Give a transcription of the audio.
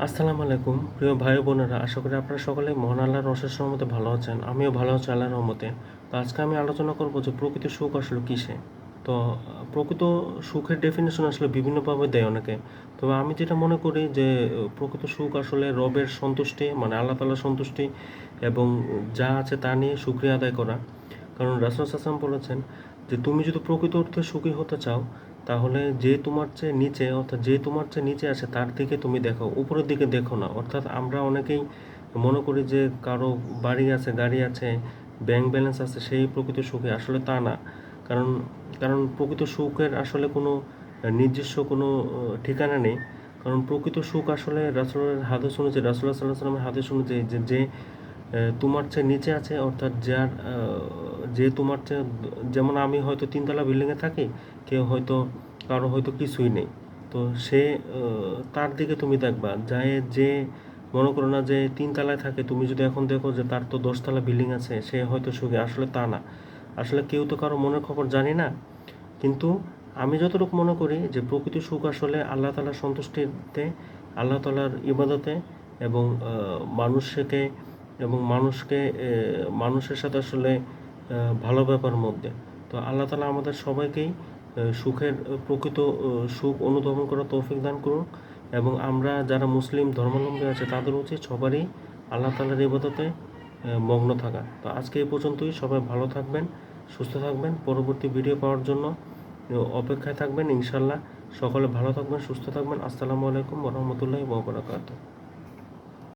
আসসালামু আলাইকুম প্রিয় ভাই বোনেরা, আশা করি আপনারা সকলে মহান আল্লাহর অশেষ রহমতে ভালো আছেন। আমিও ভালো আছি আল্লাহর রহমতে। তো আজকে আমি আলোচনা করব যে প্রকৃত সুখ আসলে কিসে। তো প্রকৃত সুখের ডেফিনেশন আসলে বিভিন্নভাবে দেয় অনেকে। তবে আমি যেটা মনে করি যে প্রকৃত সুখ আসলে রবের সন্তুষ্টি, মানে আল্লাহ তাআলার সন্তুষ্টি এবং যা আছে তা নিয়ে শুকরিয়া আদায় করা। কারণ রাসূল সাল্লাল্লাহু আলাইহি ওয়াসাল্লাম বলেছেন যে তুমি যদি প্রকৃত অর্থে সুখী হতে চাও, তাহলে যে তোমার চেয়ে নিচে, অর্থাৎ যে তোমার চেয়ে নিচে আছে তার দিকে তুমি দেখো, উপরের দিকে দেখো না। অর্থাৎ আমরা অনেকেই মনে করি যে কারো বাড়ি আছে, গাড়ি আছে, ব্যাংক ব্যালেন্স আছে, সেই প্রকৃত সুখী। আসলে তা না। কারণ কারণ প্রকৃত সুখের আসলে কোনো নিজস্ব কোনো ঠিকানা নেই। কারণ প্রকৃত সুখ আসলে রাসূলের হাদিস অনুযায়ী, রাসূলুল্লাহ সাল্লাল্লাহু আলাইহি ওয়াসাল্লামের হাদিস অনুযায়ী যে তোমার চেয়ে নিচে আছে, অর্থাৎ যার যে তোমার চেয়ে, যেমন আমি হয়তো তিনতলা বিল্ডিংয়ে থাকি, কেউ হয়তো, কারো হয়তো কিছুই নেই। তো সে তার দিকে তুমি দেখবা। যে মনে করো না যে তিনতলায় থাকে, তুমি যদি এখন দেখো যে তার তো 10তলা বিল্ডিং আছে, সে হয়তো সুখী। আসলে তা না। আসলে কেউ তো কারো মনের খবর জানি না। কিন্তু আমি যতটুকু মনে করি যে প্রকৃত সুখ আসলে আল্লাহ তাআলার সন্তুষ্টিতে, আল্লাহ তাআলার ইবাদতে এবং মানুষকে মানুষকে মানুষের সাথে আসলে ভালো ব্যাপার মধ্যে। তো আল্লাহ তাআলা আমাদের সবাইকেই সুখের প্রকৃত সুখ অনুধাবন করার তৌফিক দান করুন। এবং আমরা যারা মুসলিম ধর্মাবলম্বী আছে তাদের উচিত সবারই আল্লাহ তাআলার ইবাদতে মগ্ন থাকা। তো আজকে এই পর্যন্তই। সবাই ভালো থাকবেন, সুস্থ থাকবেন। পরবর্তী ভিডিও পাওয়ার জন্য অপেক্ষায় থাকবেন ইনশাল্লাহ। সকলে ভালো থাকবেন, সুস্থ থাকবেন। আসসালামু আলাইকুম ওয়া রাহমাতুল্লাহি ওয়া বারাকাতুহু।